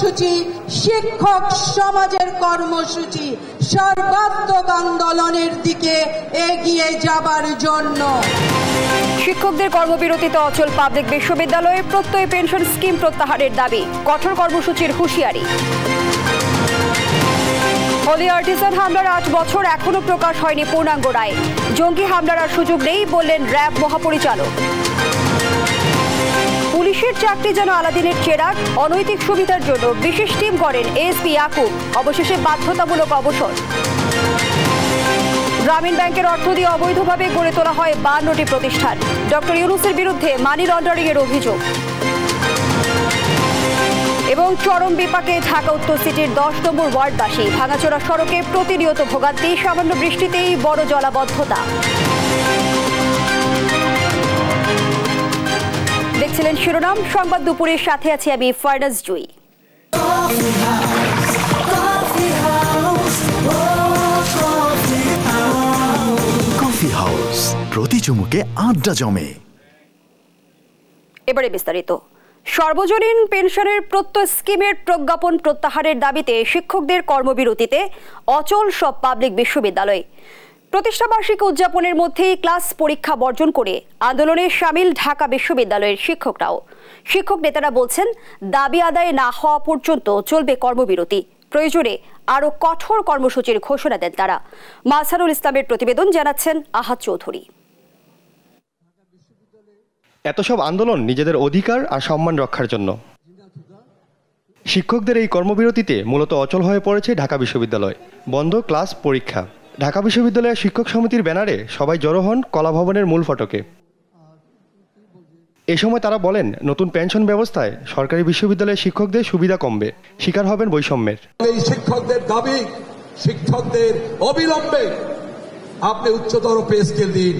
কর্মসূচি শিক্ষক সমাজের কর্মসূচি সর্বাত্মক আন্দোলনের দিকে এগিয়ে যাবার জন্য। শিক্ষকদের কর্মবিরতিতে অচল পাবলিক বিশ্ববিদ্যালয়ে প্রত্যয় পেনশন স্কিম প্রত্যাহারের দাবি, কঠোর কর্মসূচির হুঁশিয়ারি। হোলি আর্টিজান হামলার 8 বছর এখনো প্রকাশ হয়নি পূর্ণাঙ্গ রায়, জঙ্গি হামলার আর সুযোগ নেই বললেন র্যাব মহাপরিচালক। পুলিশের চাকরি যেন আলাদিনের চেরাগ, অনৈতিক সুবিধার জন্য বিশেষ টিম করেন এসপি ইয়াকুব, অবশেষে বাধ্যতামূলক অবসর। গ্রামীণ ব্যাংকের অর্থ দিয়ে অবৈধভাবে গড়ে তোলা হয় 52টি প্রতিষ্ঠান, ডক্টর ইউনূসের বিরুদ্ধে মানি লন্ডারিং এর অভিযোগ। এবং চরম বিপাকে ঢাকা উত্তর সিটির 10 নম্বর ওয়ার্ডবাসী, ভাঙাচোরা সড়কে প্রতিনিয়ত ভোগান্তি, সামান্য বৃষ্টিতেই বড় জলাবদ্ধতা। দেখছিলেন শিরোনাম সংবাদ দুপুরের সাথে আছি আমি ফারনাজ জুই। কফি হাউস, প্রতি চুমুকে আড্ডা জমে। এবারে বিস্তারিত। সর্বজনীন পেনশনের প্রত্যয় স্কিমের প্রজ্ঞাপন প্রত্যাহারের দাবিতে শিক্ষকদের কর্মবিরতিতে অচল সব পাবলিক বিশ্ববিদ্যালয়। প্রতিষ্ঠাবার্ষিকী উদযাপনের মধ্যেই ক্লাস পরীক্ষা বর্জন করে আন্দোলনে সামিল ঢাকা বিশ্ববিদ্যালয়ের শিক্ষকরাও। শিক্ষক নেতারা বলছেন, দাবি আদায় না হওয়া পর্যন্ত চলবে কর্মবিরতি, প্রয়োজনে আরো কঠোর কর্মসূচির ঘোষণা দেন তারা। মাঝহারুল ইসলামের প্রতিবেদন, জানাচ্ছেন আহাদ চৌধুরী। এত সব আন্দোলন নিজেদের অধিকার আর সম্মান রক্ষার জন্য। শিক্ষকদের এই কর্মবিরতিতে মূলত অচল হয়ে পড়েছে ঢাকা বিশ্ববিদ্যালয়, বন্ধ ক্লাস পরীক্ষা। ঢাকা বিশ্ববিদ্যালয়ের শিক্ষক সমিতির ব্যানারে সবাই জড়ো হন কলা ভবনের মূল ফটকে। এ সময় তারা বলেন, নতুন পেনশন ব্যবস্থায় সরকারি বিশ্ববিদ্যালয়ের শিক্ষকদের সুবিধা কমবে, শিকার হবেন বৈষম্যের। এই শিক্ষকদের দাবি, শিক্ষকদের অবিলম্বে আপনি উচ্চতর পে স্কেল দিন।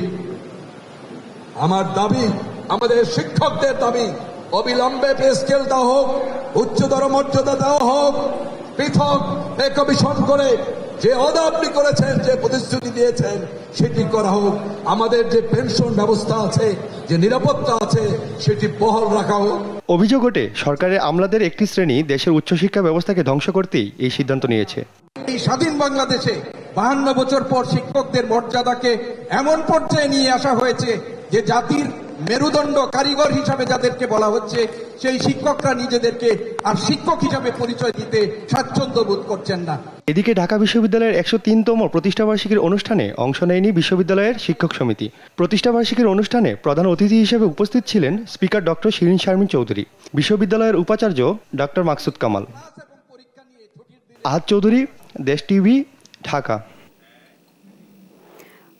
আমার দাবি, আমাদের শিক্ষকদের দাবি, অবিলম্বে পে স্কেল দেওয়া হোক, উচ্চতর মর্যাদা দেওয়া হোক, পৃথক পে কমিশন করে যে ওয়াদা আপনি করেছেন, যে প্রতিশ্রুতি দিয়েছেন সেটি করা হোক। আমাদের যে পেনশন ব্যবস্থা আছে, যে নিরাপত্তা আছে, সেটি বহাল রাখা হোক। অভিযোগ ওঠে, সরকারের আমলাদের একটি শ্রেণী দেশের উচ্চশিক্ষা ব্যবস্থাকে ধ্বংস করতেই এই সিদ্ধান্ত নিয়েছে। এই স্বাধীন বাংলাদেশে 52 বছর পর শিক্ষকদের মর্যাদাকে এমন পর্যায়ে নিয়ে আসা হয়েছে যে জাতির মেরুদণ্ড কারিগর হিসাবে যাদেরকে বলা হচ্ছে, সেই শিক্ষকরা নিজেদেরকে আর শিক্ষক হিসাবে পরিচয় দিতে স্বাচ্ছন্দ্য বোধ করছেন না। এদিকে ঢাকা বিশ্ববিদ্যালয়ের 103তম প্রতিষ্ঠাবার্ষিকীর অনুষ্ঠানে অংশ নেয়নি বিশ্ববিদ্যালয়ের শিক্ষক সমিতি। প্রতিষ্ঠাবার্ষিকীর অনুষ্ঠানে প্রধান অতিথি হিসেবে উপস্থিত ছিলেন স্পিকার ডক্টর শিরিন শারমিন চৌধুরী, বিশ্ববিদ্যালয়ের উপাচার্য ডক্টর মাকসুদ কামাল। আহাদ চৌধুরী, দেশ টিভি, ঢাকা।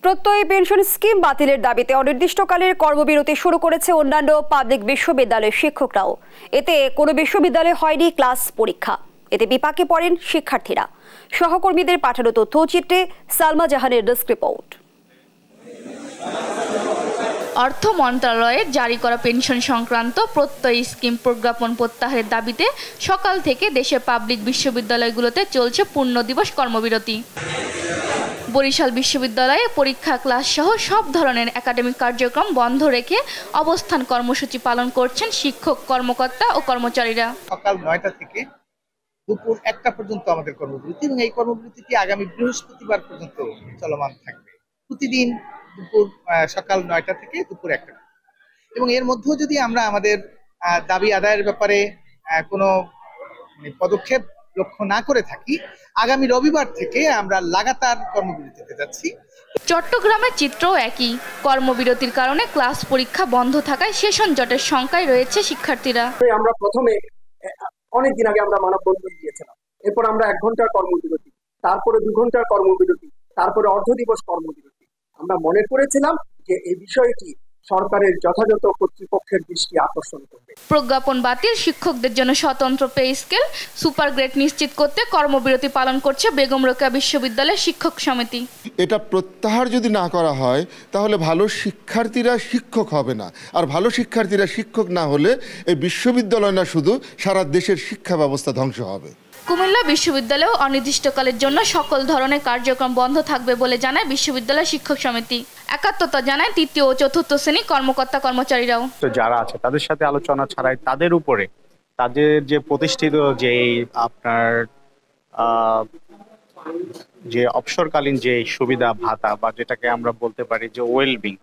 প্রত্যয় পেনশন স্কিম বাতিলের দাবিতে অনির্দিষ্টকালের কর্মবিরতি শুরু করেছে অন্যান্য পাবলিক বিশ্ববিদ্যালয়ের শিক্ষকরাও। এতে কোনো বিশ্ববিদ্যালয়ে হয়নি ক্লাস পরীক্ষা, এতে বিপাকে পড়েন শিক্ষার্থীরা। সহকর্মীদের পাঠানো তথ্যচিত্রে সালমা জাহানের ডেস্ক রিপোর্ট। অর্থ মন্ত্রণালয়ের জারি করা পেনশন সংক্রান্ত প্রত্যয় স্কিম প্রজ্ঞাপন প্রত্যাহারের দাবিতে সকাল থেকে দেশের পাবলিক বিশ্ববিদ্যালয়গুলোতে চলছে পূর্ণ দিবস কর্মবিরতি। বরিশাল বিশ্ববিদ্যালয়ে পরীক্ষা, ক্লাস সহ সব ধরনের একাডেমিক কার্যক্রম বন্ধ রেখে অবস্থান কর্মসূচি পালন করছেন শিক্ষক, কর্মকর্তা ও কর্মচারীরা। সকাল 9টা থেকে দুপুর 1টা পর্যন্ত আমাদের কর্মবিরতি, এবং এই কর্মবিরতিটি আগামী বৃহস্পতিবার পর্যন্ত চলমান থাকবে। প্রতিদিন সকাল 9টা থেকে দুপুর 1টা, এবং এর মধ্যেও যদি আমরা আমাদের দাবি আদায়ের ব্যাপারে কোনো পদক্ষেপ লক্ষ্য না করে থাকি, আগামী রবিবার থেকে আমরা লাগাতার কর্মবিরতিতে যাচ্ছি। চট্টগ্রামের চিত্রও একই। কর্মবিরতির কারণে ক্লাস পরীক্ষা বন্ধ থাকায় সেশন জটের শঙ্কায় রয়েছে শিক্ষার্থীরা। আমরা প্রথমে অনেকদিন আগে আমরা মানববন্ধন দিয়েছিলাম, এরপর আমরা 1 ঘন্টার কর্মবিরতি, তারপরে 2 ঘন্টার কর্মবিরতি, তারপরে অর্ধ দিবস কর্মবিরতি। আমরা মনে করেছিলাম যে এই বিষয়টি সরকারের যথাযথ কর্তৃপক্ষের দৃষ্টি আকর্ষণ করবে। প্রজ্ঞাপন বাতিল, শিক্ষকদের জন্য স্বতন্ত্র পে স্কেল, সুপার গ্রেড নিশ্চিত করতে কর্মবিরতি পালন করছে বেগম রোকেয়া বিশ্ববিদ্যালয়ের শিক্ষক সমিতি। এটা প্রত্যাহার যদি না করা হয় তাহলে ভালো শিক্ষার্থীরা শিক্ষক হবে না, আর ভালো শিক্ষার্থীরা শিক্ষক না হলে এই বিশ্ববিদ্যালয় না শুধু সারা দেশের শিক্ষা ব্যবস্থা ধ্বংস হবে। কুমিল্লা বিশ্ববিদ্যালয়েও অনির্দিষ্টকালের জন্য সকল ধরনের কার্যক্রম বন্ধ থাকবে বলে জানায় বিশ্ববিদ্যালয় শিক্ষক সমিতি। একাত্মতা জানায় 3য় ও 4র্থ শ্রেণী কর্মকর্তা কর্মচারীরাও। তো যারা আছে তাদের সাথে আলোচনা ছাড়াই তাদের উপরে তাদের যে প্রতিষ্ঠিত যে আপনার যে অবসরকালীন যে সুবিধা ভাতা বা যেটাকে আমরা বলতে পারি যে ওয়েলবিং,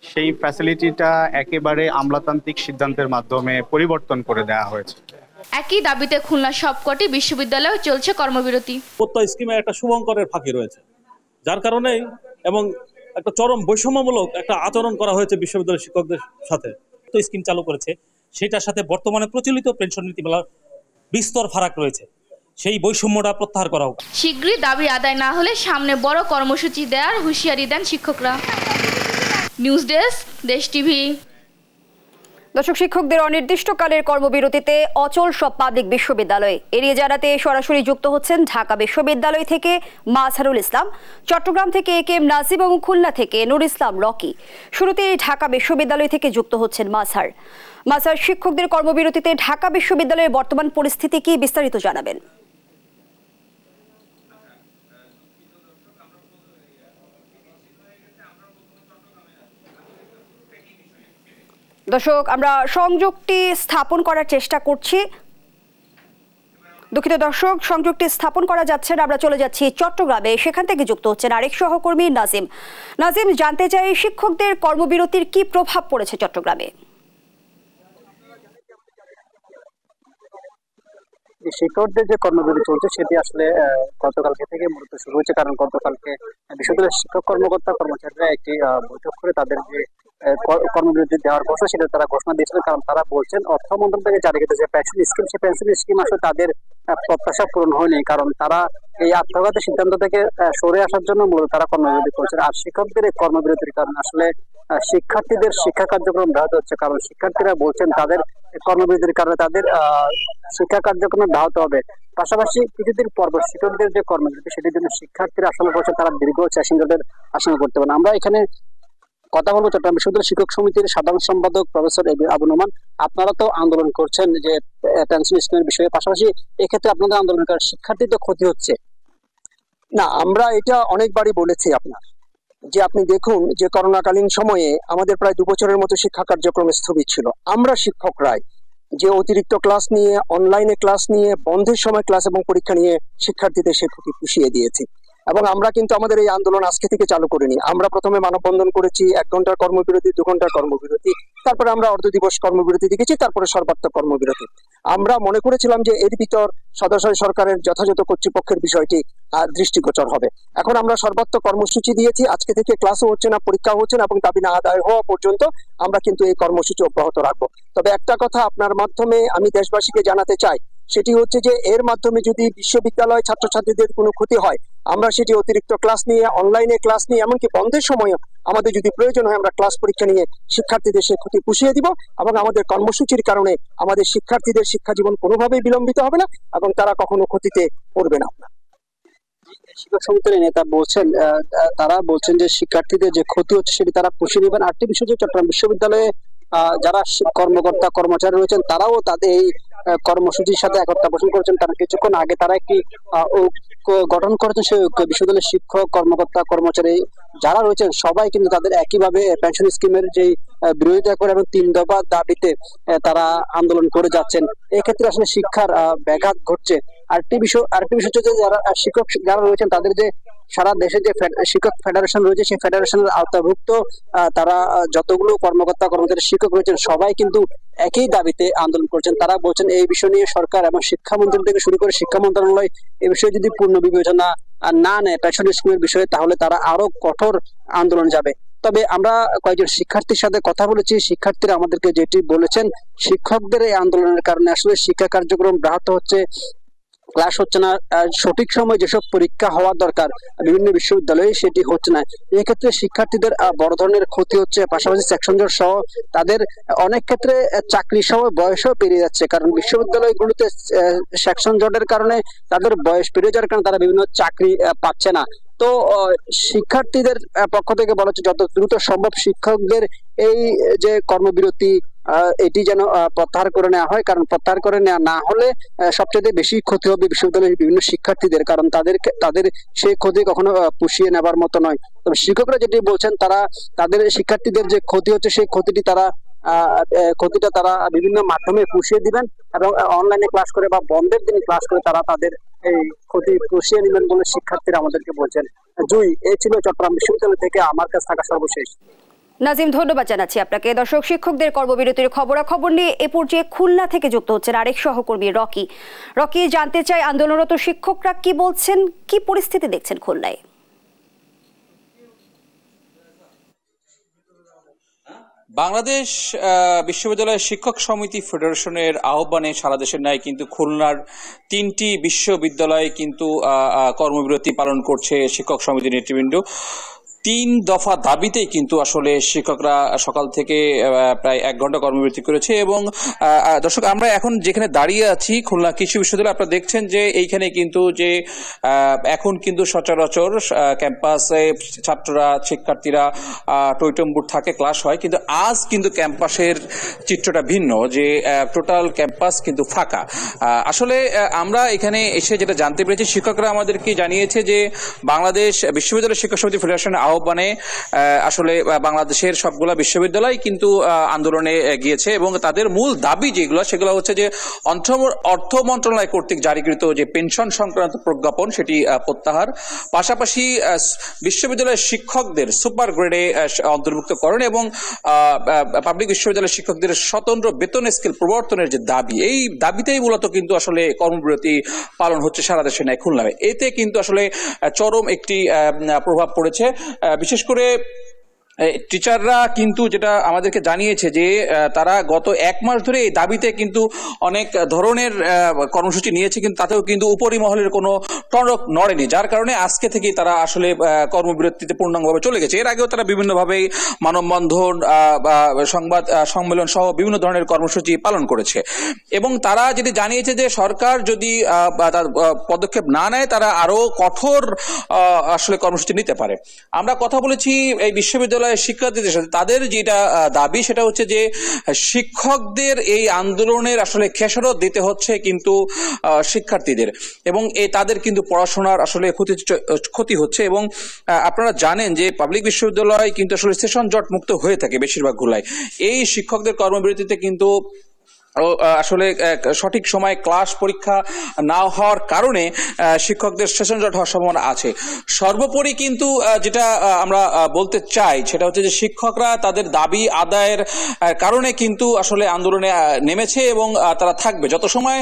সেই ফ্যাসিলিটিটা একেবারে আমলাতান্ত্রিক সিদ্ধান্তের মাধ্যমে পরিবর্তন করে দেওয়া হয়েছে। একই দাবিতে খুলনার সবকটি বিশ্ববিদ্যালয়ে চলছে কর্মবিরতি। প্রত্যয় স্কিমে একটা শুভঙ্করের ফাঁকি রয়েছে, যার কারণে এবং একটা চরম বৈষম্যমূলক একটা আচরণ করা হয়েছে বিশ্ববিদ্যালয়ের শিক্ষকদের সাথে। তো স্কিম চালু করেছে, সেটার সাথে বর্তমানে প্রচলিত পেনশন নীতিমালার বিস্তর ফারাক রয়েছে। সেই বৈষম্যটা প্রত্যাহার করা হোক। শীঘ্রই দাবি আদায় না হলে সামনে বড় কর্মসূচি দেওয়ার হুঁশিয়ারি দেন শিক্ষকরা। নিউজ ডেস্ক, দেশ টিভি। দর্শক, শিক্ষকদের অনির্দিষ্টকালের কর্মবিরতিতে অচল সব পাবলিক বিশ্ববিদ্যালয়ে এড়িয়ে জানাতে সরাসরি যুক্ত হচ্ছেন ঢাকা বিশ্ববিদ্যালয় থেকে মাজহারুল ইসলাম, চট্টগ্রাম থেকে একেএম নাজিব এবং খুলনা থেকে নুর ইসলাম রকি। শুরুতে ঢাকা বিশ্ববিদ্যালয় থেকে যুক্ত হচ্ছেন মাজহার। শিক্ষকদের কর্মবিরতিতে ঢাকা বিশ্ববিদ্যালয়ের বর্তমান পরিস্থিতি কি, বিস্তারিত জানাবেন। দর্শক, আমরা সংযোগটি স্থাপন করার চেষ্টা করছি। দুঃখিত দর্শক, সংযোগটি স্থাপন করা যাচ্ছে না। আমরা চলে যাচ্ছি চট্টগ্রামে, সেখান থেকে যুক্ত হচ্ছেন আরেক সহকর্মী নাজিম। নাজিম, জানতে চাই শিক্ষকদের কর্মবিরতির কি প্রভাব পড়েছে চট্টগ্রামে? শিক্ষকদের যে কর্মবিরতি চলছে সেটি আসলে গতকালকে থেকে মূলত শুরু হয়েছে, কারণ গতকালকে বিশ্ববিদ্যালয়ের শিক্ষক কর্মকর্তা কর্মচারীরা একটি বৈঠক করে তাদের যে কর্মবিরতি দেওয়ার কথা সেটা তারা ঘোষণা দিয়েছিলেন। কারণ তারা বলছেন অর্থ মন্ত্রণালয় থেকে জারি করেছে যে পেনশন স্কিম, সেই পেনশন স্কিম আসলে তাদের প্রত্যাশা পূরণ হয়নি, কারণ তারা এই আত্মঘাতী সিদ্ধান্ত থেকে সরে আসার জন্য মূলত তারা কর্মবিরতি করছেন। আর শিক্ষকদের এই কর্মবিরতির কারণে আসলে শিক্ষার্থীদের শিক্ষা কার্যক্রম ব্যাহত হচ্ছে, কারণ শিক্ষার্থীরা বলছেন তাদের কর্মবিরতির কারণে তাদের শিক্ষা কার্যক্রম ব্যাহত হবে। পাশাপাশি কিছুদিন পর শিক্ষকদের যে কর্মবিরতি সেটির জন্য শিক্ষার্থীরা আশঙ্কা করছে তারা দীর্ঘ চ্যাসিংদের আশঙ্কা করতে পারেন। আমরা এখানে কথা বলবো চট্টগ্রাম বিশ্ববিদ্যালয় শিক্ষক সমিতির সাধারণ সম্পাদক প্রফেসর আবু নোমান। আপনারা তো আন্দোলন করছেন যে পেনশন স্কিমের বিষয়ে, পাশাপাশি এক্ষেত্রে আপনাদের আন্দোলন করার শিক্ষার্থীদের ক্ষতি হচ্ছে না? আমরা এটা অনেকবারই বলেছি আপনার, যে আপনি দেখুন যে করোনাকালীন সময়ে আমাদের প্রায় 2 বছরের মতো শিক্ষা কার্যক্রম স্থগিত ছিল। আমরা শিক্ষকরাই যে অতিরিক্ত ক্লাস নিয়ে, অনলাইনে ক্লাস নিয়ে, বন্ধের সময় ক্লাস এবং পরীক্ষা নিয়ে শিক্ষার্থীদের সে ক্ষতি পুষিয়ে দিয়েছি। এবং আমরা কিন্তু আমাদের এই আন্দোলন আজকে থেকে চালু করিনি। আমরা প্রথমে মানববন্ধন করেছি, 1 ঘন্টার কর্মবিরতি, 2 ঘন্টার কর্মবিরতি, তারপরে আমরা অর্ধ দিবস কর্মবিরতি দেখেছি, তারপরে সর্বাত্মক কর্মবিরতি। আমরা মনে করেছিলাম যে এর ভিতর সদস্য সরকারের যথাযথ কর্তৃপক্ষের বিষয়টি দৃষ্টিগোচর হবে। এখন আমরা সর্বাত্মক কর্মসূচি দিয়েছি। আজকে থেকে ক্লাসও হচ্ছে না, পরীক্ষা হচ্ছে না এবং দাবি না আদায় হওয়া পর্যন্ত আমরা কিন্তু এই কর্মসূচি অব্যাহত রাখবো। তবে একটা কথা আপনার মাধ্যমে আমি দেশবাসীকে জানাতে চাই, সেটি হচ্ছে যে এর মাধ্যমে যদি বিশ্ববিদ্যালয় ছাত্রছাত্রীদের কোনো ক্ষতি হয়, আমরা সেটি অতিরিক্ত ক্লাস নিয়ে, অনলাইনে ক্লাস নিয়ে, এমনকি বন্ধের সময়ও আমাদের যদি প্রয়োজন হয় আমরা ক্লাস পরীক্ষা নিয়ে শিক্ষার্থীদের সে ক্ষতি পুষিয়ে দিব। এবং আমাদের কর্মসূচির কারণে আমাদের শিক্ষার্থীদের শিক্ষা জীবন কোনোভাবেই বিলম্বিত হবে না এবং তারা কখনো ক্ষতিতে পড়বে না। শিক্ষক সমিতির নেতা বলছেন, তারা বলছেন যে শিক্ষার্থীদের যে ক্ষতি হচ্ছে সেটি তারা পুষিয়ে নেবেন। আরেকটি বিষয় যে চট্টগ্রাম বিশ্ববিদ্যালয়ে যারা কর্মকর্তা কর্মচারী রয়েছেন তারাও তাদের এই কর্মসূচির সাথে একতা পোষণ করেছেন, কারণ কিছুক্ষণ আগে তারা একটি গঠন করেছেন। সেই বিশ্ববিদ্যালয়ের শিক্ষক কর্মকর্তা কর্মচারী যারা রয়েছেন সবাই কিন্তু তাদের একইভাবে পেনশন স্কিমের যে বিরোধিতা করে এবং 3 দফা দাবিতে তারা আন্দোলন করে যাচ্ছেন। এক্ষেত্রে আসলে শিক্ষার ব্যাঘাত ঘটছে। আরেকটি বিষয় হচ্ছে যে যারা শিক্ষক যারা রয়েছেন তাদের যে সারা দেশে যে শিক্ষক ফেডারেশন রয়েছে সেই ফেডারেশনের আওতাভুক্ত তারা যতগুলো কর্মকর্তা কর্মচারী শিক্ষক রয়েছেন সবাই কিন্তু একই দাবিতে আন্দোলন করছেন। তারা বলছেন এই বিষয় নিয়ে সরকার এবং শিক্ষামন্ত্রী থেকে শুরু করে শিক্ষা মন্ত্রণালয় এই বিষয়ে যদি পূর্ণ বিবেচনা না নেয় পেনশন স্কিমের বিষয়ে, তাহলে তারা আরো কঠোর আন্দোলন যাবে। তবে আমরা কয়েকজন শিক্ষার্থীর সাথে কথা বলেছি, শিক্ষার্থীরা আমাদেরকে যেটি বলেছেন, শিক্ষকদের এই আন্দোলনের কারণে আসলে শিক্ষা কার্যক্রম ব্যাহত হচ্ছে, ক্লাস হচ্ছে না, সঠিক সময় যেসব পরীক্ষা হওয়া দরকার বিভিন্ন বিশ্ববিদ্যালয়ে সেটি হচ্ছে না। এক্ষেত্রে শিক্ষার্থীদের বড় ধরনের ক্ষতি হচ্ছে। পাশাপাশি সেকশন জট সহ তাদের অনেক ক্ষেত্রে চাকরি সহ বয়সও পেরিয়ে যাচ্ছে, কারণ বিশ্ববিদ্যালয়গুলোতে সেকশন জটের কারণে তাদের বয়স পেরিয়ে যাওয়ার কারণে তারা বিভিন্ন চাকরি পাচ্ছে না। তো শিক্ষার্থীদের পক্ষ থেকে বলা হচ্ছে যত দ্রুত সম্ভব শিক্ষকদের এই যে কর্মবিরতি এটি যেন প্রত্যাহার করে নেওয়া হয়, কারণ প্রত্যাহার করে নেওয়া না হলে সবচেয়ে বেশি ক্ষতি হবে বিশ্ববিদ্যালয়ের বিভিন্ন শিক্ষার্থীদের, কারণ তাদের সেই ক্ষতি কখনো পুষিয়ে নেবার মতো নয়। তবে শিক্ষকরা যেটি বলছেন, তারা তাদের শিক্ষার্থীদের যে ক্ষতি হচ্ছে সেই ক্ষতিটি তারা ক্ষতিটা তারা বিভিন্ন মাধ্যমে পুষিয়ে দিবেন এবং অনলাইনে ক্লাস করে বা বন্ধের দিনে ক্লাস করে তারা তাদের এই ক্ষতি পুষিয়ে নেবেন বলে শিক্ষার্থীরা আমাদেরকে বলছেন। জুই, এই ছিল চট্টগ্রাম বিশ্ববিদ্যালয় থেকে আমার কাছে থাকা সর্বশেষ। নাজিম, ধন্যবাদ জানাচ্ছি আপনাকে। দর্শক, শিক্ষকদের কর্মবিরতির খবরাখবর নিয়ে এ পর্যায়ে খুলনা থেকে যুক্ত হচ্ছেন আরেক সহকর্মী রকি। জানতে চাই, আন্দোলনরত শিক্ষকরা কি বলছেন, কি পরিস্থিতি দেখছেন খুলনায়? বাংলাদেশ বিশ্ববিদ্যালয় শিক্ষক সমিতি ফেডারেশনের আহ্বানে সারা দেশের ন্যায় কিন্তু খুলনার 3টি বিশ্ববিদ্যালয়ে কিন্তু কর্মবিরতি পালন করছে শিক্ষক সমিতির নেতৃবৃন্দ। 3 দফা দাবিতেই কিন্তু আসলে শিক্ষকরা সকাল থেকে প্রায় 1 ঘন্টা কর্মবিরতি করেছে। এবং দর্শক, আমরা এখন যেখানে দাঁড়িয়ে আছি খুলনা কৃষি বিশ্ববিদ্যালয়, আপনারা দেখছেন যে এইখানে কিন্তু যে এখন কিন্তু সচরাচর ক্যাম্পাসে ছাত্ররা শিক্ষার্থীরা টইটম্বুর থাকে, ক্লাস হয়, কিন্তু আজ কিন্তু ক্যাম্পাসের চিত্রটা ভিন্ন, যে টোটাল ক্যাম্পাস কিন্তু ফাঁকা। আসলে আমরা এখানে এসে যেটা জানতে পেরেছি, শিক্ষকরা আমাদেরকে জানিয়েছে যে বাংলাদেশ বিশ্ববিদ্যালয় শিক্ষক সমিতি ফেডারেশন আহ্বানে আসলে বাংলাদেশের সবগুলা বিশ্ববিদ্যালয় কিন্তু আন্দোলনে গিয়েছে এবং তাদের মূল দাবি সেগুলো হচ্ছে যে অর্থ মন্ত্রণালয় কর্তৃক জারিকৃত যে পেনশন সংক্রান্ত প্রজ্ঞাপন সেটি প্রত্যাহার, পাশাপাশি বিশ্ববিদ্যালয়ের শিক্ষকদের সুপার গ্রেডে অন্তর্ভুক্তকরণ এবং পাবলিক বিশ্ববিদ্যালয়ের শিক্ষকদের স্বতন্ত্র বেতন স্কেল প্রবর্তনের যে দাবি, এই দাবিতেই মূলত কিন্তু আসলে কর্মবিরতি পালন হচ্ছে সারা দেশে ন্যায় খুলনায়। এতে কিন্তু আসলে চরম একটি প্রভাব পড়েছে। বিশেষ করে টিচাররা কিন্তু যেটা আমাদেরকে জানিয়েছে যে তারা গত 1 মাস ধরে এই দাবিতে কিন্তু অনেক ধরনের কর্মসূচি নিয়েছে, কিন্তু তাতেও কিন্তু উপরিমহলের কোনো টনক নড়েনি, যার কারণে আজকে থেকেই তারা আসলে কর্মবিরতিতে পূর্ণাঙ্গভাবে চলে গেছে। এর আগেও তারা বিভিন্নভাবে মানববন্ধন, সংবাদ সম্মেলন সহ বিভিন্ন ধরনের কর্মসূচি পালন করেছে এবং তারা যেটি জানিয়েছে যে সরকার যদি পদক্ষেপ না নেয় তারা আরো কঠোর আসলে কর্মসূচি নিতে পারে। আমরা কথা বলেছি এই বিশ্ববিদ্যালয় শিক্ষার্থীদের সাথে, তাদের যেটা দাবি সেটা হচ্ছে যে শিক্ষকদের এই আন্দোলনের আসলে খেসারত দিতে হচ্ছে কিন্তু শিক্ষার্থীদের, এবং তাদের কিন্তু পড়াশোনার আসলে ক্ষতি হচ্ছে। এবং আপনারা জানেন যে পাবলিক বিশ্ববিদ্যালয় কিন্তু আসলে সেশন জট মুক্ত হয়ে থাকে বেশিরভাগগুলাই। এই শিক্ষকদের কর্মবিরতিতে কিন্তু আসলে সঠিক সময়ে ক্লাস পরীক্ষা না হওয়ার কারণে শিক্ষকদের সেশন জট হওয়ার সম্ভাবনা আছে। সর্বোপরি কিন্তু যেটা আমরা বলতে চাই সেটা হচ্ছে যে শিক্ষকরা তাদের দাবি আদায়ের কারণে কিন্তু আসলে আন্দোলনে নেমেছে এবং তারা থাকবে। যত সময়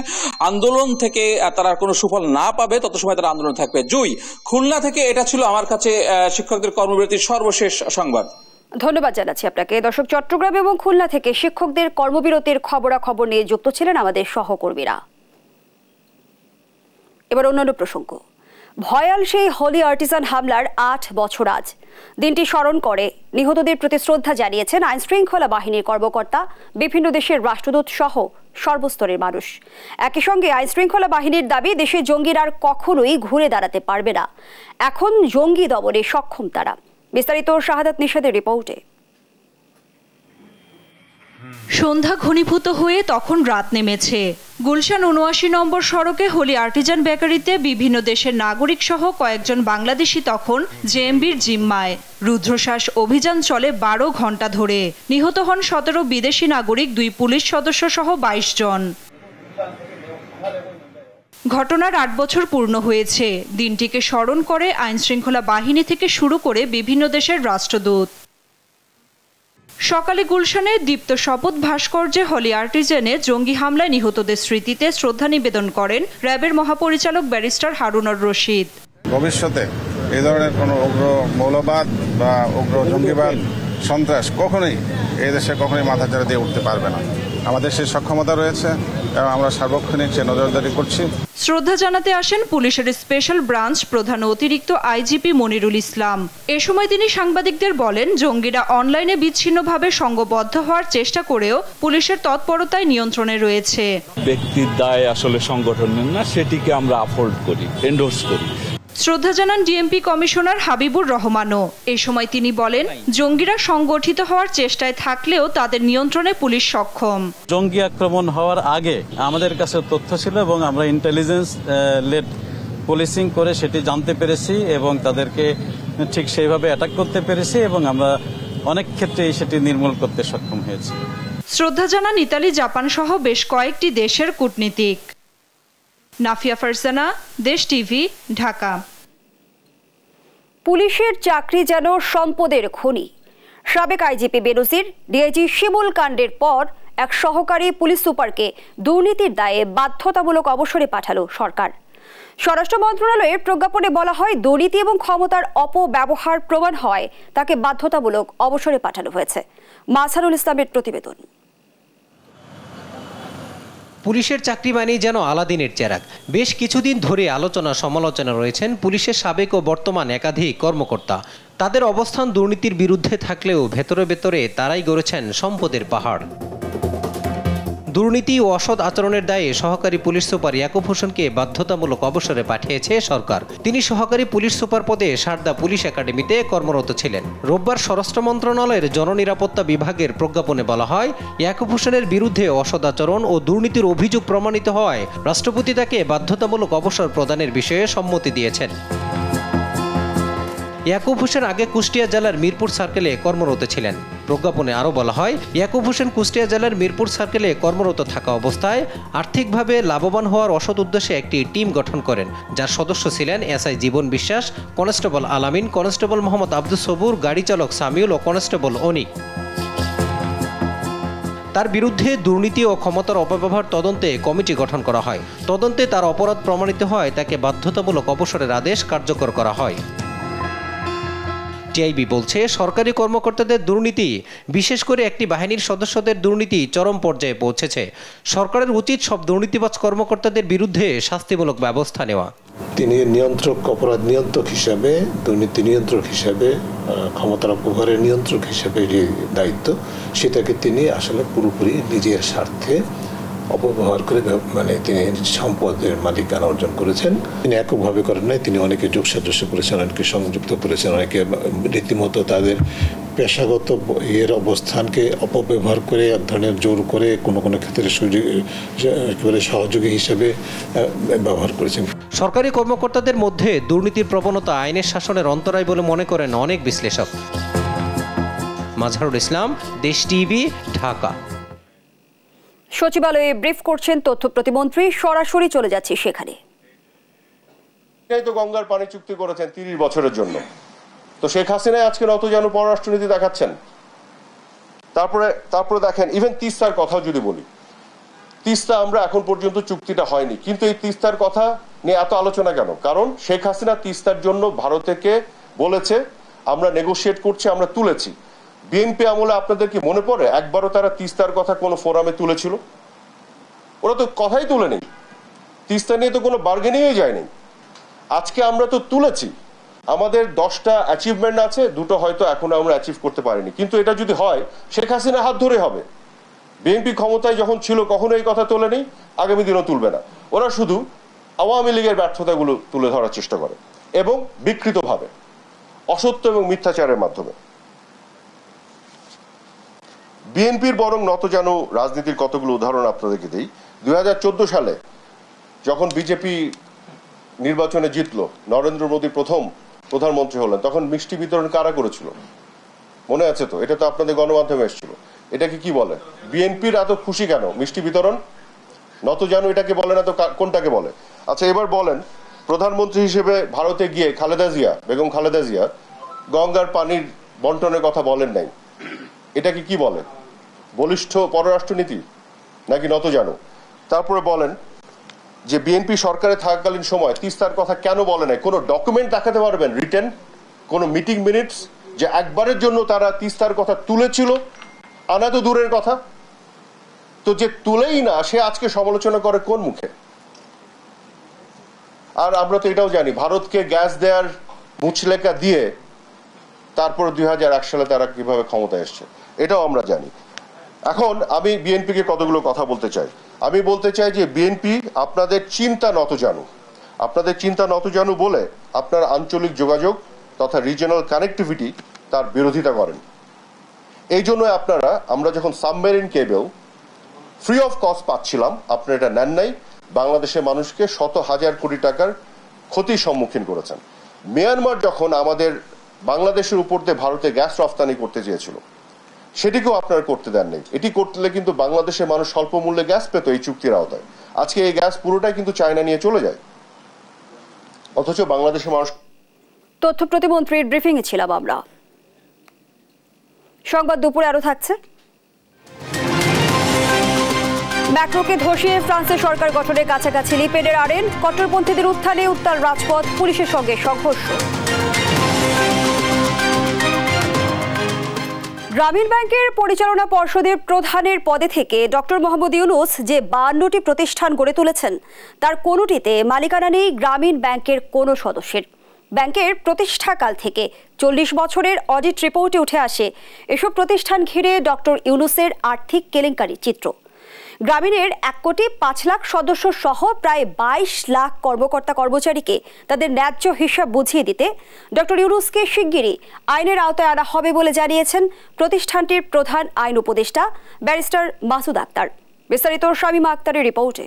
আন্দোলন থেকে তারা কোনো সুফল না পাবে তত সময় তারা আন্দোলন থাকবে। জুই, খুলনা থেকে এটা ছিল আমার কাছে শিক্ষকদের কর্মবিরতির সর্বশেষ সংবাদ। ধন্যবাদ জানাচ্ছি আপনাকে। দর্শক, চট্টগ্রাম এবং খুলনা থেকে শিক্ষকদের কর্মবিরতির খবরাখবর নিয়ে যুক্ত ছিলেন আমাদের সহকর্মীরা। এবার অন্যান্য প্রসঙ্গ। ভয়াল সেই হোলি আর্টিজান হামলার 8 বছর আজ। দিনটি স্মরণ করে নিহতদের প্রতি শ্রদ্ধা জানিয়েছেন আইন শৃঙ্খলা বাহিনীর কর্মকর্তা, বিভিন্ন দেশের রাষ্ট্রদূত সহ সর্বস্তরের মানুষ। একই সঙ্গে আইন শৃঙ্খলা বাহিনীর দাবি, দেশের জঙ্গিরা আর কখনোই ঘুরে দাঁড়াতে পারবে না। এখন জঙ্গি দমনে সক্ষম তারা। বিস্তারিত শাহাদাত নিশাদের রিপোর্টে। সন্ধ্যা ঘনীভূত হয়ে তখন রাত নেমেছে। গুলশান ৭৯ নম্বর সড়কে হোলি আর্টিজান বেকারিতে বিভিন্ন দেশের নাগরিক সহ কয়েকজন বাংলাদেশি তখন জেএমবির জিম্মায়। রুদ্রশ্বাস অভিযান চলে 12 ঘন্টা ধরে। নিহত হন 17 বিদেশি নাগরিক, 2 পুলিশ সদস্য সহ 22 জন। ঘটনার 8 বছর পূর্ণ হয়েছে। দিনটিকে স্মরণ করে আইন শৃঙ্খলা বাহিনী থেকে শুরু করে বিভিন্ন দেশের রাষ্ট্রদূত। সকালে গুলশানে দীপ্ত শপথ ভাস্কর্যে হোলি আর্টিজানে জঙ্গি হামলায় নিহতদের স্মৃতিতে শ্রদ্ধা নিবেদন করেন র্যাবের মহাপরিচালক ব্যারিস্টার হারুনুর রশিদ। ভবিষ্যতে এই ধরনের কোনো উগ্র মৌলবাদ বা উগ্র জঙ্গিবাদ, সন্ত্রাস কখনোই এই দেশে কখনোই মাথাচাড়া দিয়ে উঠতে পারবে না। আমাদের সেই সক্ষমতা রয়েছে এবং আমরা সার্বক্ষণিক সে নজরদারি করছি। শ্রদ্ধা জানাতে আসেন পুলিশের স্পেশাল ব্রাঞ্চ প্রধান অতিরিক্ত আইজিপি মনিরুল ইসলাম। এ সময় তিনি সাংবাদিকদের বলেন, জঙ্গিরা অনলাইনে বিচ্ছিন্নভাবে সংঘবদ্ধ হওয়ার চেষ্টা করেও পুলিশের তৎপরতায় নিয়ন্ত্রণে রয়েছে। ব্যক্তির দায় আসলে সংগঠনের না, সেটিকে আমরা আপহোল্ড করি, এন্ডোর্স করি। শ্রদ্ধা জানান ডিএমপি কমিশনার হাবিবুর রহমানও। এ সময় তিনি বলেন, জঙ্গিরা সংগঠিত হওয়ার চেষ্টায় থাকলেও তাদের নিয়ন্ত্রণে পুলিশ সক্ষম। জঙ্গি আক্রমণ হওয়ার আগে আমাদের কাছে তথ্য ছিল এবং আমরা ইন্টেলিজেন্স লেড পুলিশিং করে সেটি জানতে পেরেছি এবং তাদেরকে ঠিক সেইভাবে অ্যাটাক করতে পেরেছি এবং আমরা অনেক ক্ষেত্রেই সেটি নির্মূল করতে সক্ষম হয়েছি। শ্রদ্ধা জানান ইতালি, জাপান সহ বেশ কয়েকটি দেশের কূটনীতিক। নাফিয়া ফারজানা, দেশ টিভি, ঢাকা। পুলিশের চাকরি যেন সম্পদের খনি। সাবেক আইজিপি বেনজির, ডিআইজি শিমুল কাণ্ডের পর এক সহকারী পুলিশ সুপারকে দুর্নীতির দায়ে বাধ্যতামূলক অবসরে পাঠালো সরকার। স্বরাষ্ট্র মন্ত্রণালয়ের প্রজ্ঞাপনে বলা হয়, দুর্নীতি এবং ক্ষমতার অপব্যবহার প্রমাণ হয় তাকে বাধ্যতামূলক অবসরে পাঠানো হয়েছে। মাঝহারুল ইসলামের প্রতিবেদন। পুলিশের চাকরি মানেই যেন আলাদিনের চেরাগ। বেশ কিছুদিন ধরে আলোচনা সমালোচনা রয়েছেন পুলিশের সাবেক ও বর্তমান একাধিক কর্মকর্তা। তাদের অবস্থান দুর্নীতির বিরুদ্ধে থাকলেও ভেতরে ভেতরে তারাই গড়েছেন সম্পদের পাহাড়। দুর্নীতি ও অসৎ আচরণের দায়ে সহকারী পুলিশ সুপার ইয়াকুব হোসেনকে বাধ্যতামূলক অবসরে পাঠিয়েছে সরকার। তিনি সহকারী পুলিশ সুপার পদে সারদা পুলিশ একাডেমিতে কর্মরত ছিলেন। রোববার স্বরাষ্ট্র মন্ত্রণালয়ের জননিরাপত্তা বিভাগের প্রজ্ঞাপনে বলা হয়, ইয়াকুব হোসেনের বিরুদ্ধে অসৎ আচরণ ও দুর্নীতির অভিযোগ প্রমাণিত হওয়ায় রাষ্ট্রপতি তাকে বাধ্যতামূলক অবসর প্রদানের বিষয়ে সম্মতি দিয়েছেন। ইয়াকুব হোসেন আগে কুষ্টিয়া জেলার মিরপুর সার্কেলে কর্মরত ছিলেন। প্রজ্ঞাপনে আরও বলা হয়, ইয়াকুব হোসেন কুষ্টিয়া জেলার মিরপুর সার্কেলে কর্মরত থাকা অবস্থায় আর্থিকভাবে লাভবান হওয়ার অসৎ উদ্দেশ্যে একটি টিম গঠন করেন, যার সদস্য ছিলেন এসআই জীবন বিশ্বাস, কনস্টেবল আলামিন, কনস্টেবল মোহাম্মদ আব্দুস সবুর, গাড়ি চালক সামিউল ও কনস্টেবল অনিক। তার বিরুদ্ধে দুর্নীতি ও ক্ষমতার অপব্যবহার তদন্তে কমিটি গঠন করা হয়। তদন্তে তার অপরাধ প্রমাণিত হয় তাকে বাধ্যতামূলক অবসরের আদেশ কার্যকর করা হয়। টিআইবি বলছে, সরকারি কর্মকর্তাদের দুর্নীতি, বিশেষ করে একটি বাহিনীর সদস্যদের দুর্নীতি চরম পর্যায়ে পৌঁছেছে। সরকারের উচিত সব দুর্নীতিবাজ কর্মকর্তাদের বিরুদ্ধে শাস্তিমূলক ব্যবস্থা নেওয়া। তিনি নিয়ন্ত্রক, অপরাধ নিয়ন্ত্রক হিসাবে, দুর্নীতি নিয়ন্ত্রক হিসাবে, ক্ষমতার অপব্যবহারের নিয়ন্ত্রক হিসাবে যে দায়িত্ব, সেটাকে তিনি আসলে পুরোপুরি নিজের স্বার্থে অপব্যবহার করে তিনি সম্পদের মালিকানা অর্জন করেছেন। তিনি এককভাবে করেন নাই, তিনি অনেকে যোগসাদৃশ্য করেছেন, অনেকে সংযুক্ত করেছেন, অনেকে রীতিমতো তাদের পেশাগত এর অবস্থানকে অপব্যবহার করে, এক ধরনের জোর করে, কোনো কোনো ক্ষেত্রে সহযোগী হিসেবে ব্যবহার করেছেন। সরকারি কর্মকর্তাদের মধ্যে দুর্নীতির প্রবণতা আইনের শাসনের অন্তরায় বলে মনে করেন অনেক বিশ্লেষক। মাঝহারুল ইসলাম, দেশ টিভি, ঢাকা। সচিবালয়ে ব্রিফ করছেন তথ্য প্রতিমন্ত্রী, সরাসরি চলে যাচ্ছে সেখানে। তো গঙ্গার পানি চুক্তি করেছেন 30 বছরের জন্য, তো শেখ হাসিনা আজকে নত যেন পররাষ্ট্রনীতি দেখাচ্ছেন। তারপরে দেখেন, ইভেন তিস্তার কথাও যদি বলি, তিস্তা আমরা এখন পর্যন্ত চুক্তিটা হয়নি, কিন্তু এই তিস্তার কথা নিয়ে এত আলোচনা কেন? কারণ শেখ হাসিনা তিস্তার জন্য ভারতকে বলেছে আমরা নেগোশিয়েট করছি, আমরা তুলেছি। বিএনপি আমলে আপনাদের কি মনে পড়ে একবারও তারা তিস্তার কথা কোনো ফোরামে তুলেছিল? ওরা তো কথাই তুলে নেই, তিস্তা নিয়ে তো কোনো বার্গেনিংই যায়নি। আজকে আমরা তো তুলেছি, আমাদের 10টা অ্যাচিভমেন্ট আছে, 2টো হয়তো এখনো আমরা অ্যাচিভ করতে পারিনি, কিন্তু এটা যদি হয় শেখ হাসিনা হাত ধরে হবে। বিএনপি ক্ষমতায় যখন ছিল কখনো এই কথা তোলে নেই, আগামী দিনও তুলবে না। ওরা শুধু আওয়ামী লীগের ব্যর্থতাগুলো তুলে ধরার চেষ্টা করে, এবং বিকৃতভাবে, অসত্য এবং মিথ্যাচারের মাধ্যমে। বিএনপির বরং নতজানু রাজনীতির কতগুলো উদাহরণ আপনাদেরকে দিই। 2014 সালে যখন বিজেপি নির্বাচনে জিতলো, নরেন্দ্র মোদী প্রথম প্রধানমন্ত্রী হলেন, তখন মিষ্টি বিতরণ কারা করেছিল মনে আছে তো? এটা তো আপনাদের গণমাধ্যমে এসেছিল। এটাকে কি বলে? বিএনপির এত খুশি কেন মিষ্টি বিতরণ? নতজানু এটাকে বলে না তো কোনটাকে বলে? আচ্ছা, এবার বলেন, প্রধানমন্ত্রী হিসেবে ভারতে গিয়ে বেগম খালেদা জিয়া গঙ্গার পানির বন্টনের কথা বলেন নাই, এটাকে কি বলে? বলিষ্ঠ পররাষ্ট্রনীতি নাকি নতজানু? তারপরে বলেন যে বিএনপি সরকারে থাকাকালীন সময় তিস্তার কথা কেন বলে নাই? কোনো ডকুমেন্ট দেখাতে পারবেন, রিটেন কোনো মিটিং মিনিটস, যে একবারের জন্য তারা তিস্তার কথা তুলেছিল? আনা তো দূরের কথা, তো যে তুলেই না সে আজকে সমালোচনা করে কোন মুখে? আর আমরা তো এটাও জানি, ভারতকে গ্যাস দেওয়ার মুচলেকা দিয়ে তারপর 2001 সালে তারা কিভাবে ক্ষমতায় এসছে, এটাও আমরা জানি। এখন আমি বিএনপিকে কতগুলো কথা বলতে চাই। আমি বলতে চাই যে বিএনপি আপনাদের চিন্তা নতজানু বলে আপনার আঞ্চলিক যোগাযোগ তথা রিজিওনাল কানেক্টিভিটি তার বিরোধিতা করেন। এই জন্য আমরা যখন submarine cable free of cost পাচ্ছিলাম, আপনারা এটা নেন নাই, বাংলাদেশের মানুষকে শত হাজার কোটি টাকার ক্ষতির সম্মুখীন করেছেন। মিয়ানমার যখন আমাদের বাংলাদেশের উপর দিয়ে ভারতে গ্যাস রফতানি করতে চেয়েছিল, সেটিকেও আপনারা করতে দেন নাই। এটি করতে কিন্তু বাংলাদেশের মানুষ স্বল্প মূল্যে গ্যাস পেত এই চুক্তির আওতায়। আজকে এই গ্যাস পুরোটাই কিন্তু চায়না নিয়ে চলে যায়, অথচ বাংলাদেশের মানুষ। তথ্য প্রতিমন্ত্রীর ব্রিফিং এ ছিলাম আমরা। সংবাদ দুপুরে আরো থাকছে। ম্যাক্রোকে ধসিয়ে ফ্রান্সের সরকার গঠনের কাছাকাছি লিপেনের আরেন, কট্টরপন্থীদের উত্থানে উত্তাল রাজপথ, পুলিশের সঙ্গে সংঘর্ষ। গ্রামীণ ব্যাংকের পরিচালনা পর্ষদের প্রধানের পদে থেকে ডক্টর মোহাম্মদ ইউনূস যে 52টি প্রতিষ্ঠান গড়ে তুলেছেন তার কোনোটিতে মালিকানা নেই গ্রামীণ ব্যাংকের কোনো সদস্যের। ব্যাংকের প্রতিষ্ঠাকাল থেকে 40 বছরের অডিট রিপোর্টে উঠে আসে এসব প্রতিষ্ঠান ঘিরে ডক্টর ইউনূসের আর্থিক কেলেঙ্কারির চিত্র। গ্রামীণের 1,05,00,000 সদস্য সহ প্রায় 22 লাখ কর্মকর্তা কর্মচারীকে তাদের ন্যায্য হিসাব বুঝিয়ে দিতে ডক্টর ইউনূসকে শিগগিরই আইনের আওতায় আনা হবে বলে জানিয়েছেন প্রতিষ্ঠানটির প্রধান আইন উপদেষ্টা ব্যারিস্টার মাসুদ আক্তার। বিস্তারিত শামীমা আক্তারের রিপোর্টে।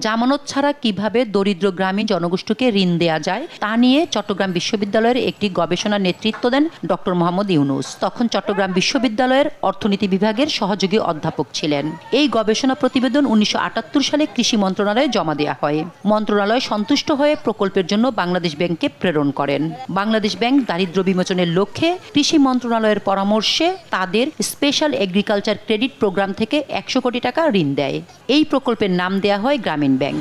জামানত ছাড়া কিভাবে দরিদ্র গ্রামীণ জনগোষ্ঠীকে ঋণ দেয়া যায় তা নিয়ে চট্টগ্রাম বিশ্ববিদ্যালয়ের একটি গবেষণার নেতৃত্ব দেন ডক্টর মোহাম্মদ ইউনূস। তখন চট্টগ্রাম বিশ্ববিদ্যালয়ের অর্থনীতি বিভাগের সহযোগী অধ্যাপক ছিলেন। এই গবেষণা প্রতিবেদন 1978 সালে কৃষি মন্ত্রণালয়ে জমা দেওয়া হয়। মন্ত্রণালয় সন্তুষ্ট হয়ে প্রকল্পের জন্য বাংলাদেশ ব্যাংককে প্রেরণ করেন। বাংলাদেশ ব্যাংক দারিদ্র্য বিমোচনের লক্ষ্যে কৃষি মন্ত্রণালয়ের পরামর্শে তাদের স্পেশাল এগ্রিকালচার ক্রেডিট প্রোগ্রাম থেকে 100 কোটি টাকা ঋণ দেয়। এই প্রকল্পের নাম দেয়া হয় গ্রামীণ ব্যাংক।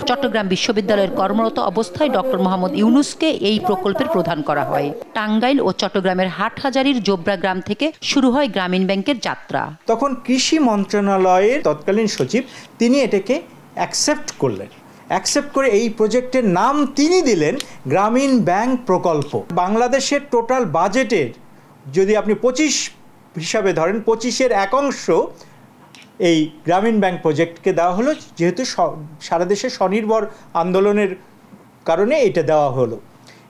চট্টগ্রাম বিশ্ববিদ্যালয়ের কর্মরত অবস্থায় ডক্টর মোহাম্মদ ইউনূসকে এই প্রকল্পের প্রধান করা হয়। টাঙ্গাইল ও চট্টগ্রামের হাটহাজারীর জোবরা গ্রাম থেকে শুরু হয় গ্রামীণ ব্যাংকের যাত্রা। তখন কৃষি মন্ত্রণালয়ের তৎকালীন সচিব তিনি এটাকে অ্যাকসেপ্ট করলেন। অ্যাকসেপ্ট করে এই প্রজেক্টের নাম তিনি দিলেন গ্রামীণ ব্যাংক প্রকল্প। বাংলাদেশের টোটাল বাজেটের যদি আপনি 25 হিসাবে ধরেন, 25-এর এক অংশ এই গ্রামীণ ব্যাংক প্রজেক্টকে দেওয়া হলো, যেহেতু সারা দেশে স্বনির্ভর আন্দোলনের কারণে এটা দেওয়া হলো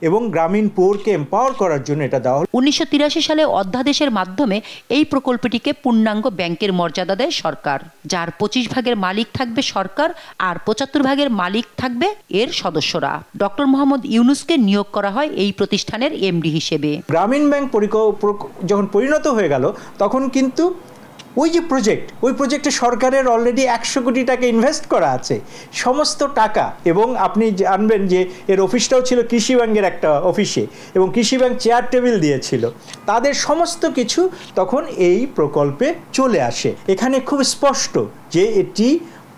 এবং গ্রামীণ পুরকে এম্পাওয়ার করার জন্য এটা দেওয়া হলো। 1983 সালে অধ্যাদেশের মাধ্যমে এই প্রকল্পটিকে পূর্ণাঙ্গ ব্যাংকের মর্যাদা দেয় সরকার, যার 25 ভাগের মালিক থাকবে সরকার আর 75 ভাগের মালিক থাকবে এর সদস্যরা। ডক্টর মোহাম্মদ ইউনূসকে নিয়োগ করা হয় এই প্রতিষ্ঠানের এমডি হিসেবে। গ্রামীণ ব্যাংক যখন পরিণত হয়ে গেল তখন কিন্তু ওই যে ওই প্রজেক্টে সরকারের অলরেডি 100 কোটি টাকা ইনভেস্ট করা আছে, সমস্ত টাকা। এবং আপনি জানবেন যে এর অফিসটাও ছিল কৃষি ব্যাংকের একটা অফিসে এবং কৃষি ব্যাংক চেয়ার টেবিল দিয়েছিল। তাদের সমস্ত কিছু তখন এই প্রকল্পে চলে আসে। এখানে খুব স্পষ্ট যে এটি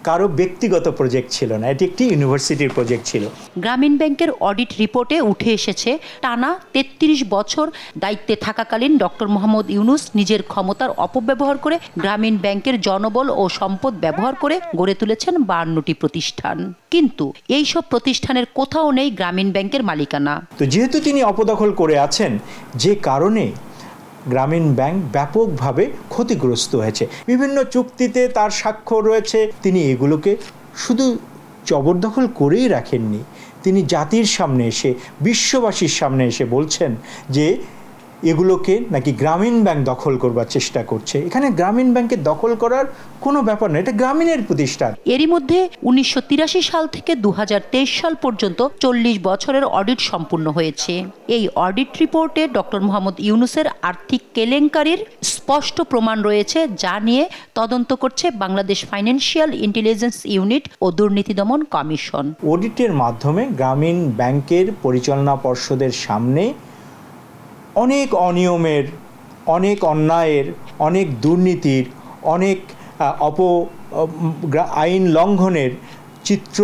কারো ব্যক্তিগত প্রজেক্ট ছিল না, এটি একটি ইউনিভার্সিটির প্রজেক্ট ছিল। গ্রামীণ ব্যাংকের অডিট রিপোর্টে উঠে এসেছে টানা 33 বছর দায়িত্বে থাকাকালীন ডক্টর মোহাম্মদ ইউনূস নিজের ক্ষমতার অপব্যবহার করে গ্রামীণ ব্যাংকের জনবল ও সম্পদ ব্যবহার করে গড়ে তুলেছেন 52টি প্রতিষ্ঠান। কিন্তু এই সব প্রতিষ্ঠানের কোথাও নেই গ্রামীণ ব্যাংকের মালিকানা। তো যেহেতু তিনি অপদখল করে আছেন, যে কারণে গ্রামীণ ব্যাংক ব্যাপকভাবে ক্ষতিগ্রস্ত হয়েছে। বিভিন্ন চুক্তিতে তার স্বাক্ষর রয়েছে। তিনি এগুলোকে শুধু জবরদখল করেই রাখেননি, তিনি জাতির সামনে এসে, বিশ্ববাসীর সামনে এসে বলছেন যে এগুলোকে নাকি গ্রামীণ ব্যাংক দখল করবার চেষ্টা করছে। এখানে গ্রামীণ ব্যাংকে দখল করার কোনো ব্যাপার না, এটা গ্রামীণের প্রতিষ্ঠান। এরই মধ্যে 1983 সাল থেকে 2023 সাল পর্যন্ত 40 বছরের অডিট সম্পূর্ণ হয়েছে। এই অডিট রিপোর্টে ডক্টর মোহাম্মদ ইউনূসের আর্থিক কেলেঙ্কারির স্পষ্ট প্রমাণ রয়েছে, যা নিয়ে তদন্ত করছে বাংলাদেশ ফাইন্যান্সিয়াল ইন্টেলিজেন্স ইউনিট ও দুর্নীতি দমন কমিশন। অডিটের মাধ্যমে গ্রামীণ ব্যাংকের পরিচালনা পর্ষদের সামনে অনেক অনিয়মের, অনেক অন্যায়ের, অনেক দুর্নীতির, অনেক আইন লঙ্ঘনের চিত্র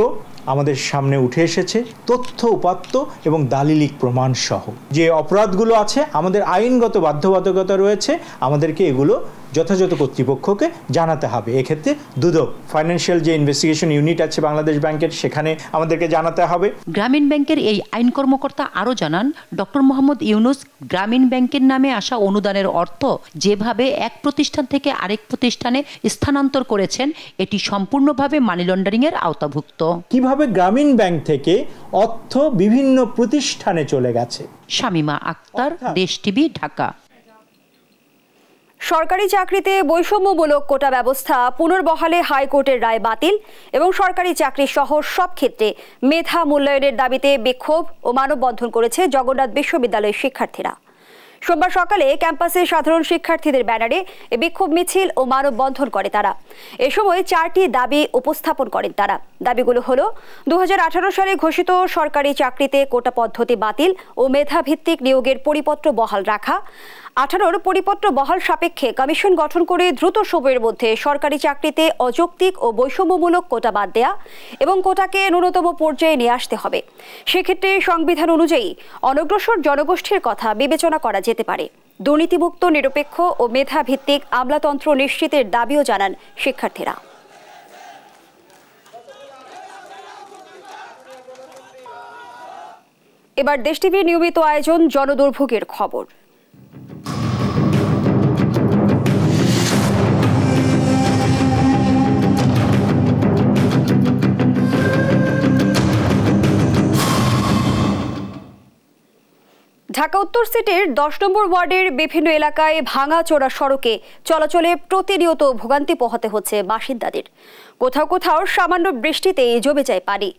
আমাদের সামনে উঠে এসেছে, তথ্য উপাত্ত এবং দালিলিক প্রমাণ সহ। যে অপরাধগুলো আছে, আমাদের আইনগত বাধ্যবাধকতা রয়েছে, আমাদেরকে এগুলো যথাযথ কর্তৃপক্ষকে জানাতে হবে। এক্ষেত্রে দুদক, ফাইন্যান্সিয়াল যে ইনভেস্টিগেশন ইউনিট আছে বাংলাদেশ ব্যাংকের, সেখানে আমাদেরকে জানাতে হবে। গ্রামীণ ব্যাংকের এই আইন কর্মকর্তা আরও জানান, ডক্টর মোহাম্মদ ইউনূস গ্রামীণ ব্যাংকের নামে আসা অনুদানের অর্থ যেভাবে এক প্রতিষ্ঠান থেকে আরেক প্রতিষ্ঠানে স্থানান্তর করেছেন, এটি সম্পূর্ণভাবে মানি লন্ডারিং এর আওতাভুক্ত। কিভাবে গ্রামীণ ব্যাংক থেকে অর্থ বিভিন্ন প্রতিষ্ঠানে চলে গেছে। শামীমা আক্তার, দেশ টিভি, ঢাকা। সরকারি চাকরিতে বৈষম্যমূলক কোটা ব্যবস্থা পুনর্বহালে হাইকোর্টের রায় বাতিল এবং সরকারি চাকরি সহ সব ক্ষেত্রে মেধা মূল্যায়নের দাবিতে বিক্ষোভ ও মানববন্ধন করেছে জগন্নাথ বিশ্ববিদ্যালয়ের শিক্ষার্থীরা। সোমবার সকালে ক্যাম্পাসে সাধারণ শিক্ষার্থীদের ব্যানারে বিক্ষোভ মিছিল ও মানববন্ধন করে তারা। এ সময় 4টি দাবি উপস্থাপন করেন তারা। দাবিগুলো হলো 2018 সালে ঘোষিত সরকারি চাকরিতে কোটা পদ্ধতি বাতিল ও মেধাভিত্তিক নিয়োগের পরিপত্র বহাল রাখা, 18 পরিপত্র বহাল সাপেক্ষে কমিশন গঠন করে দ্রুত সময়ের মধ্যে সরকারি চাকরিতে অযৌক্তিক ও বৈষম্যমূলক কোটা বাদ দেয়া এবং কোটাকে ন্যূনতম পর্যায়ে নিয়ে আসতে হবে। সেক্ষেত্রে সংবিধান অনুযায়ী অনগ্রসর জনগোষ্ঠীর কথা বিবেচনা করা যেতে পারে। দুর্নীতিমুক্ত, নিরপেক্ষ ও মেধাভিত্তিক আমলাতন্ত্র নিশ্চিতের দাবিও জানান শিক্ষার্থীরা। এবার দেশ টিভির নিয়মিত আয়োজন জনদুর্ভোগের খবর। ঢাকা উত্তর সিটির 10 নম্বর ওয়ার্ডের বিভিন্ন এলাকায় ভাঙাচোরা সড়কে চলাচলে প্রতিনিয়ত ভোগান্তি পোহাতে হচ্ছে বাসিন্দাদের। কোথাও কোথাও সামান্য বৃষ্টিতেই জমে যায় পানি,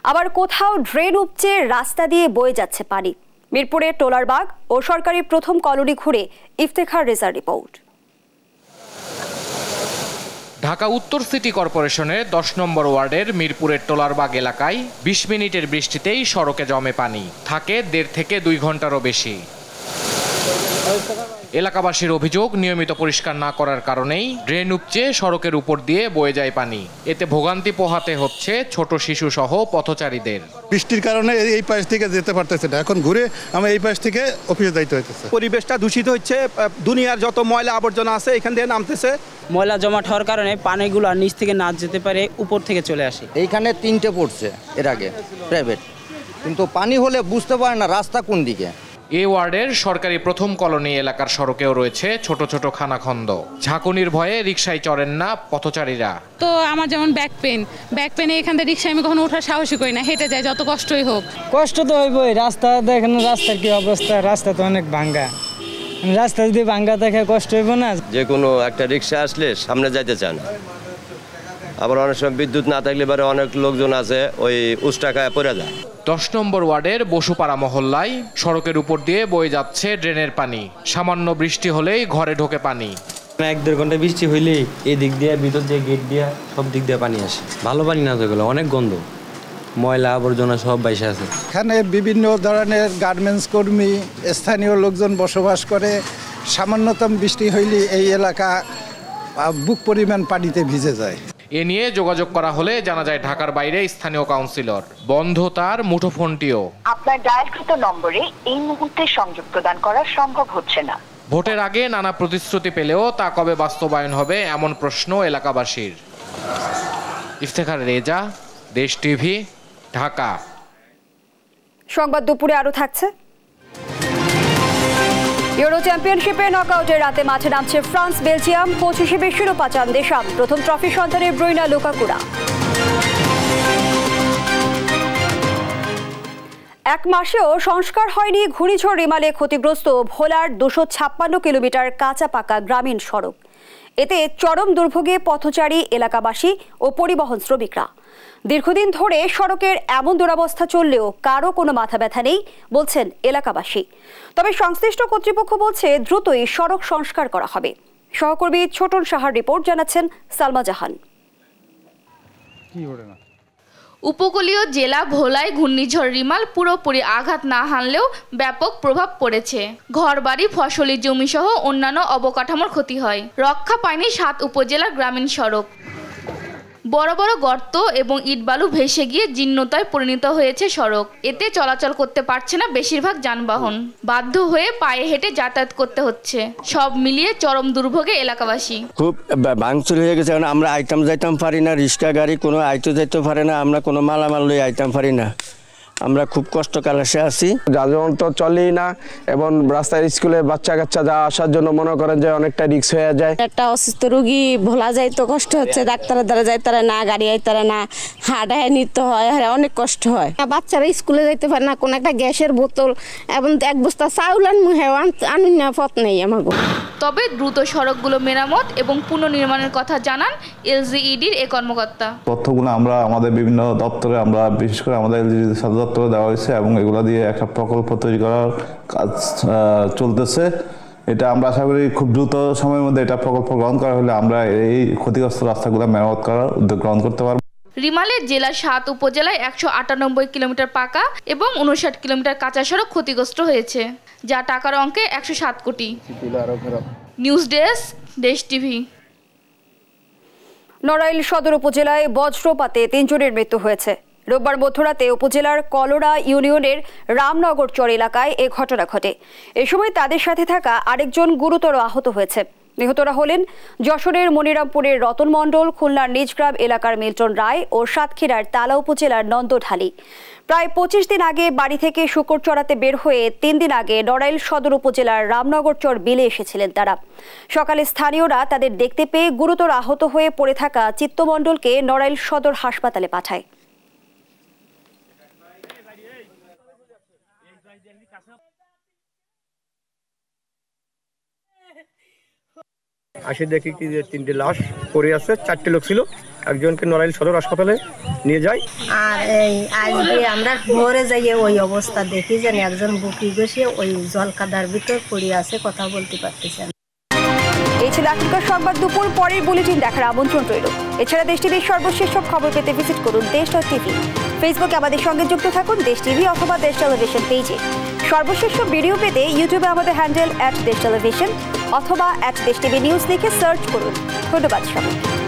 আবার কোথাও ড্রেন উপচে রাস্তা দিয়ে বয়ে যাচ্ছে পানি। মিরপুরের টোলারবাগ ও সরকারি প্রথম কলোনি ঘুরে ইফতেখার রেজার রিপোর্ট। ঢাকা উত্তর সিটি কর্পোরেশনের 10 নম্বর ওয়ার্ডের মিরপুরের টোলারবাগ এলাকায় 20 মিনিটের বৃষ্টিতেই সড়কে জমে পানি, থাকে 1.5 থেকে 2 ঘন্টারও বেশি। এলাকাবাসীর অভিযোগ, নিয়মিত পরিষ্কার না করার কারণেই ড্রেন উপচে সড়কের উপর দিয়ে বয়ে যায় পানি। এতে ভোগান্তি পোহাতে হচ্ছে ছোট শিশু সহ পথচারীদের। বৃষ্টির কারণে এই পাশ থেকে যেতে পারতেছে না, এখন ঘুরে আমরা এই পাশ থেকে অফিসে যাইতে হইতেছে। পরিবেশটা দূষিত হচ্ছে, দুনিয়ার যত ময়লা আবর্জনা আছে এখান থেকে নামতেছে। ময়লা জমাট হওয়ার কারণে পানিগুলো নিচ থেকে না যেতে পারে, উপর থেকে চলে আসে। এইখানে 3টে পড়ছে এর আগে প্রাইভেট, কিন্তু পানি হলে বুঝতে পারে না রাস্তা কোন দিকে। এই ওয়ার্ডের সরকারি প্রথম কলোনি এলাকার সড়কেও রয়েছে ছোট ছোট খানাখন্দ। ঝাঁকুনির ভয়ে রিকশায় চড়েন না পথচারীরা। তো আমার যেমন ব্যাক পেনে এখান থেকে রিকশায় আমি কখনো ওঠার সাহসই করি না, হেঁটে যাই যত কষ্টই হোক। কষ্ট তো হইবই, রাস্তা দেখেন রাস্তার কি অবস্থা, রাস্তা তো অনেক ভাঙ্গা, রাস্তা যদি ভাঙ্গা দেখে কষ্ট হইব না। যে কোনো একটা রিকশা আসলে সামনে যাইতে চান, আবার অনেক সময় বিদ্যুৎ না থাকলে পরে অনেক লোকজন আছে ওই উষ্টা খায় পড়ে যায়। 10 নম্বর ওয়ার্ডের বসুপাড়া মহল্লায় সড়কের উপর দিয়ে বয়ে যাচ্ছে ড্রেনের পানি। সামান্য বৃষ্টি হলেই ঘরে ঢোকে পানি। 1-1.5 ঘন্টা বৃষ্টি হইলেই এই দিক দিয়ে, ভিতর দিয়ে, গেট দিয়ে, সব দিক দিয়ে পানি আসে। ভালো পানি না, যেগুলো অনেক গন্ধ, ময়লা আবর্জনা সব বাইসে আছে। এখানে বিভিন্ন ধরনের গার্মেন্টস কর্মী, স্থানীয় লোকজন বসবাস করে। সামান্যতম বৃষ্টি হইলে এই এলাকা বুক পরিমাণ পানিতে ভিজে যায়। এ নিয়ে যোগাযোগ করা হলে জানা যায় ঢাকার বাইরে স্থানীয় কাউন্সিলর। বন্ধ তার মুঠোফোনটিও। আপনার ডায়ালকৃত নম্বরে এই মুহূর্তে সংযোগ প্রদান করা সম্ভব হচ্ছে না। ভোটের আগে নানা প্রতিশ্রুতি পেলেও তা কবে বাস্তবায়ন হবে এমন প্রশ্ন এলাকাবাসীর। ইফতেখার রেজা, দেশ টিভি, ঢাকা। সংবাদ দুপুরে আরো থাকছে। ইউরো চ্যাম্পিয়নশিপে নকআউটের রাতে মাঠে নামছে ফ্রান্স বেলজিয়াম। কোচ হিসেবে শিরোপা চান দেশাম। প্রথম ট্রফি সন্তানের ব্রুইনা লুকাকুরা। 1 মাসেও সংস্কার হয়নি ঘূর্ণিঝড় রিমালে ক্ষতিগ্রস্ত ভোলার 256 কিলোমিটার কাঁচা পাকা গ্রামীণ সড়ক। এতে চরম দুর্ভোগে পথচারী, এলাকাবাসী ও পরিবহন শ্রমিকরা। দীর্ঘদিন ধরে সড়কের এমন দুরবস্থা চললেও কারো কোনো মাথা ব্যথা নেই বলছেন এলাকাবাসী। তবে সংশ্লিষ্ট কর্তৃপক্ষ বলছে দ্রুতই সড়ক সংস্কার করা হবে। সহকর্মী ছোটন সাহার রিপোর্ট, জানাচ্ছেন সালমা জাহান। উপকূলীয় জেলা ভোলায় ঘূর্ণিঝড় রিমাল পুরোপুরি আঘাত না হানলেও ব্যাপক প্রভাব পড়েছে। ঘরবাড়ি, ফসলি জমি সহ অন্যান্য অবকাঠামোর ক্ষতি হয়। রক্ষা পায়নি 7 উপজেলার গ্রামীণ সড়ক। বড় বড় গর্ত এবং ইটবালু ভেসে গিয়ে জীর্ণতায় পরিণত হয়েছে সড়ক। এতে চলাচল করতে পারছে না বেশিরভাগ যানবাহন। বাধ্য হয়ে পায়ে হেঁটে যাতায়াত করতে হচ্ছে। সব মিলিয়ে চরম দুর্ভোগে এলাকাবাসী। খুব ভাঙচুর হয়ে গেছে, আমরা আইতাম যাইতাম পারি না, রিক্সা গাড়ি কোনো আইতে যাইতে পারে না, আমরা কোনো মালামাল লই আইতাম পারি না। আমরা খুব কষ্ট কালাসে আছি। যানবাহন তো চলেই না, এবং রাস্তায় স্কুলে বাচ্চা কাচ্চা যা আসার জন্য মনে করেন যে অনেকটা রিস্ক হয়ে যায়। একটা অসুস্থ রোগী ভোলা যায় তো কষ্ট হচ্ছে, ডাক্তারের দ্বারা যাইতারে না, গাড়ি আইতারে না, হাঁটায় নিতে হয়, অনেক কষ্ট হয়। বাচ্চারা স্কুলে যাইতে পারে না, কোন একটা গ্যাসের বোতল এবং 1 বস্তা চাউল আনুন না পথ নেই আমাকে। তবে দ্রুত সড়কগুলো মেরামত এবং পুনর্নির্মাণের কথা জানান এলজিইডির এ কর্মকর্তা। তথ্যগুলো আমরা আমাদের বিভিন্ন দপ্তরে, আমরা বিশেষ করে আমাদের এলজিইডি সদর দপ্তরে দেওয়া হয়েছে এবং এগুলো দিয়ে একটা প্রকল্প তৈরি করার কাজ চলতেছে। এটা আমরা আশা করি খুব দ্রুত সময়ের মধ্যে এটা প্রকল্প গ্রহণ করা হলে আমরা এই ক্ষতিগ্রস্ত রাস্তাগুলো মেরামত করার উদ্যোগ গ্রহণ করতে পারব। রিমালের জেলার 7 উপজেলায় 198 কিলোমিটার পাকা এবং 59 কিলোমিটার কাঁচা সড়ক ক্ষতিগ্রস্ত হয়েছে, যা টাকার অঙ্কে 107 কোটি। নিউজ ডেস্ক, দেশ টিভি। নড়াইল সদর উপজেলায় বজ্রপাতে 3 জনের মৃত্যু হয়েছে। রোববার মধ্যরাতে উপজেলার কলোরা ইউনিয়নের রামনগর চর এলাকায় এ ঘটনা ঘটে। এ সময় তাদের সাথে থাকা আরেকজন গুরুতর আহত হয়েছে। নিহতরা হলেন যশোরের মনিরামপুরের রতন মণ্ডল, খুলনার নিজগ্রাম এলাকার মিল্টন রায় ও সাতক্ষীরার তালা উপজেলার নন্দঢালি। প্রায় 25 দিন আগে বাড়ি থেকে শূকর চড়াতে বের হয়ে 3 দিন আগে নড়াইল সদর উপজেলার রামনগর চর বিলে এসেছিলেন তারা। সকালে স্থানীয়রা তাদের দেখতে পেয়ে গুরুতর আহত হয়ে পড়ে থাকা চিত্তমণ্ডলকে নড়াইল সদর হাসপাতালে পাঠায়। আসে দেখি কি যে 3টে লাশ পড়ে আছে, 4টে লোক ছিল, একজনকে নড়াইল সদর হাসপাতালে নিয়ে যায়। আর এই আজকে আমরা ভোরে যাইয়ে ওই অবস্থা দেখি যে একজন বুকি বসে ওই জলকাদার ভিতর পড়ে আছে, কথা বলতে পারতেছে না। এই ছিল এখনকার সংবাদ দুপুর। পরের বুলেটিন দেখার আমন্ত্রণ রইল। এছাড়া দেশ টিভির সর্বশেষ সব খবর পেতে ভিজিট করুন দেশ.টিভি। ফেসবুকে আমাদের সঙ্গে যুক্ত থাকুন দেশ টিভি অথবা দেশ টেলিভিশন পেজে। সর্বশেষ ভিডিও পেতে ইউটিউবে আমাদের হ্যান্ডেল @দেশ টেলিভিশন অথবা @দেশ টিভি নিউজ লিখে সার্চ করুন। ধন্যবাদ সবাইকে।